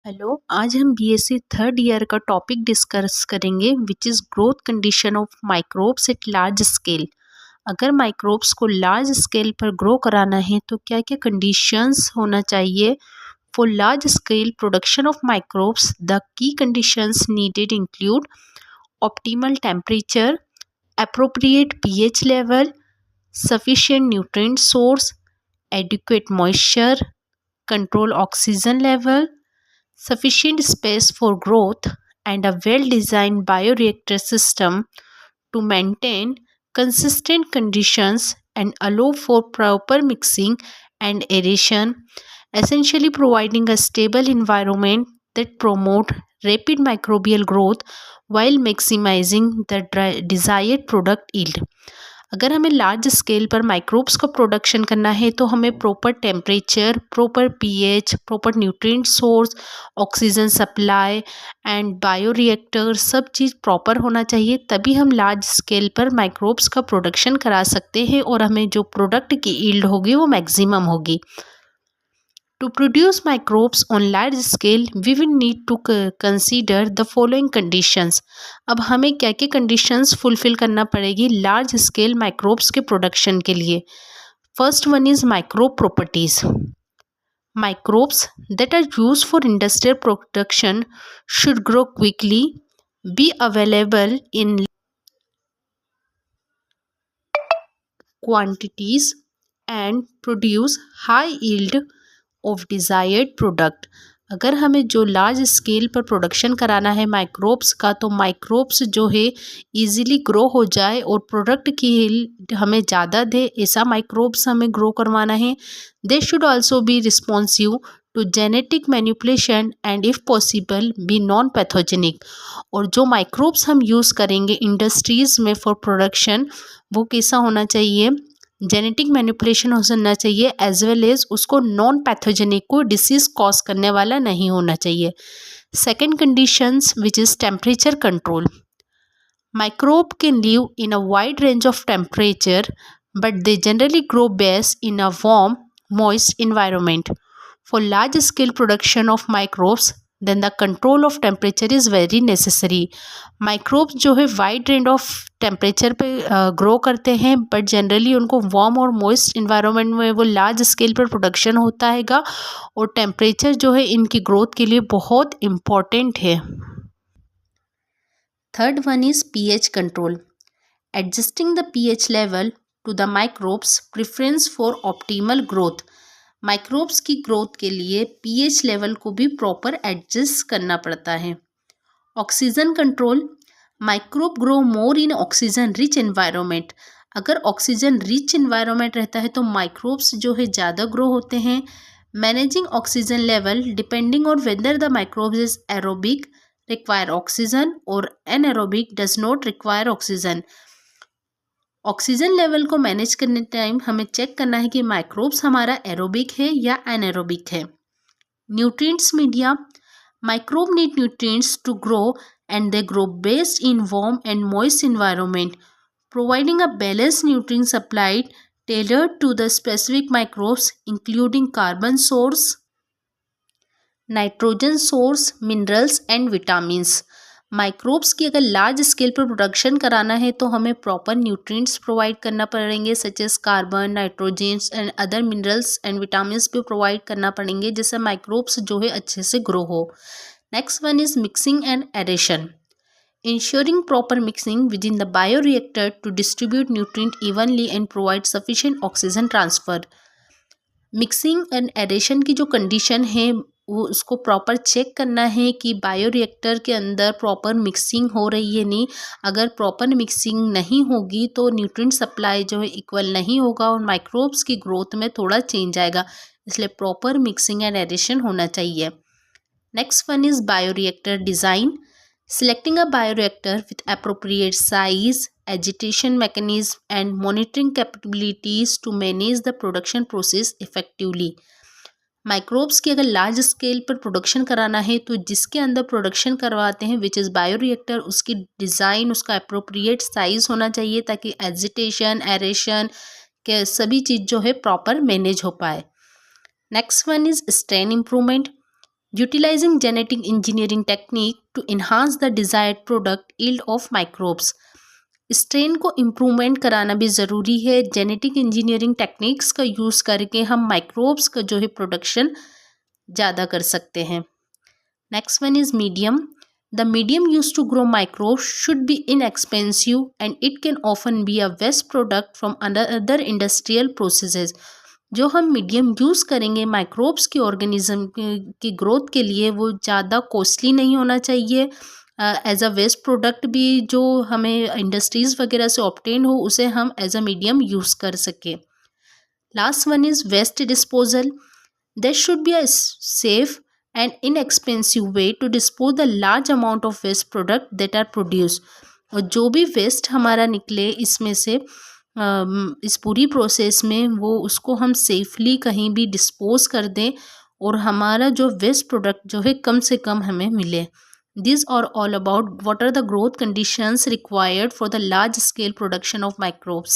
Hello, आज हम BSc third year का टॉपिक डिस्कस करेंगे which is growth condition of microbes at large scale. अगर माइक्रोब्स को लार्ज स्केल पर ग्रो कराना है तो क्या क्या कंडीशंस होना चाहिए for large scale production of microbes. The key conditions needed include optimal temperature, appropriate pH level, sufficient nutrient source, adequate moisture, control oxygen level, sufficient space for growth, and a well-designed bioreactor system to maintain consistent conditions and allow for proper mixing and aeration, essentially providing a stable environment that promote rapid microbial growth while maximizing the desired product yield. अगर हमें large scale पर microbes का production करना है तो हमें proper temperature, proper pH, proper nutrient source, oxygen supply and bioreactor सब चीज़ proper होना चाहिए, तभी हम लार्ज स्केल पर माइक्रोब्स का प्रोडक्शन करा सकते हैं और हमें जो प्रोडक्ट की यील्ड होगी वो मैक्सिमम होगी। To produce microbes on large scale, we will need to consider the following conditions. अब हमें क्या क्या conditions fulfill करना पड़ेगी large scale microbes के production के लिए। First one is microbe properties. Microbes that are used for industrial production should grow quickly, be available in quantities, and produce high yield of desired product. अगर हमें जो large scale पर production कराना है microbes का, तो माइक्रोब्स जो है इजीली ग्रो हो जाए और प्रोडक्ट की यील्ड हमें ज़्यादा दे, ऐसा माइक्रोब्स हमें ग्रो करवाना है। They should also be responsive to genetic manipulation and if possible be non pathogenic. और जो माइक्रोब्स हम यूज़ करेंगे इंडस्ट्रीज़ में फॉर प्रोडक्शन, वो कैसा होना चाहिए, जेनेटिक मैनिपुलेशन होना चाहिए, एज वेल एज उसको नॉन पैथोजेनिक, को डिसीज कॉज करने वाला नहीं होना चाहिए। Second conditions which is temperature control. Microbe can live in a wide range of temperature but they generally grow best in a warm moist environment. For large scale production of microbes then the control of temperature is very necessary. Microbes जो है wide range of temperature पे grow करते हैं, but generally उनको warm और moist environment में वो large scale पर प्रोडक्शन होता हैगा, और टेम्परेचर जो है इनकी ग्रोथ के लिए बहुत इम्पॉर्टेंट है। Third one is pH control. Adjusting the pH level to the microbes preference for optimal growth. Microbes की ग्रोथ के लिए पीएच लेवल को भी प्रॉपर एडजस्ट करना पड़ता है। Oxygen control. Microbe grow more in oxygen rich environment. अगर oxygen rich environment रहता है तो माइक्रोब्स जो है ज़्यादा ग्रो होते हैं। Managing oxygen level depending on whether the microbes is aerobic require oxygen और anaerobic does not require oxygen. Oxygen level को मैनेज करने टाइम हमें चेक करना है कि माइक्रोब्स हमारा एरोबिक है या एनएरोबिक है। Nutrients media. Microbe need nutrients to grow and they grow best in warm and moist environment. Providing a balanced nutrient supply tailored to the specific microbes including carbon source, nitrogen source, minerals and vitamins. Microbes की अगर large scale पर production कराना है तो हमें proper nutrients provide करना पड़ेंगे, such as carbon, nitrogens and other minerals and vitamins भी प्रोवाइड करना पड़ेंगे, जिससे माइक्रोब्स जो है अच्छे से ग्रो हो। Next one is mixing and aeration. Ensuring proper mixing within the bioreactor to distribute nutrient evenly and provide sufficient oxygen transfer. Mixing and aeration की जो कंडीशन है वो उसको प्रॉपर चेक करना है कि बायोरिएक्टर के अंदर प्रॉपर मिक्सिंग हो रही है नहीं। अगर प्रॉपर मिक्सिंग नहीं होगी तो न्यूट्रिएंट सप्लाई जो है इक्वल नहीं होगा और माइक्रोब्स की ग्रोथ में थोड़ा चेंज आएगा, इसलिए प्रॉपर मिक्सिंग एंड एरेशन होना चाहिए। Next one is bioreactor design. Selecting a bioreactor with appropriate size, agitation mechanism, and monitoring capabilities to manage the production process effectively. Microbes की अगर लार्ज स्केल पर production कराना है तो जिसके अंदर प्रोडक्शन करवाते हैं विच इज़ बायोरिएक्टर, उसकी डिज़ाइन, उसका अप्रोप्रिएट साइज़ होना चाहिए ताकि एजिटेशन, एरेशन के सभी चीज़ जो है प्रॉपर मैनेज हो पाए। Next one is strain improvement. Utilizing genetic engineering technique to enhance the desired product yield of microbes. Strain को इम्प्रूवमेंट कराना भी ज़रूरी है। जेनेटिक इंजीनियरिंग टेक्निक्स का यूज़ करके हम माइक्रोब्स का जो है प्रोडक्शन ज़्यादा कर सकते हैं। Next one is medium. The medium use to grow microbes should be inexpensive and it can often be a waste product from other industrial processes. जो हम मीडियम यूज़ करेंगे माइक्रोब्स की ऑर्गेनिज्म की ग्रोथ के लिए, वो ज़्यादा कॉस्टली नहीं होना चाहिए। एज अ वेस्ट प्रोडक्ट भी जो हमें इंडस्ट्रीज़ वगैरह से ऑब्टेन हो, उसे हम एज अ मीडियम यूज़ कर सकें। Last one is waste disposal. There should be a safe and inexpensive way to dispose the large amount of waste product that are produce. और जो भी वेस्ट हमारा निकले इसमें से इस पूरी प्रोसेस में, वो उसको हम सेफली कहीं भी डिस्पोज कर दें और हमारा जो वेस्ट प्रोडक्ट जो है कम से कम हमें मिले। These are all about what are the growth conditions required for the large scale production of microbes.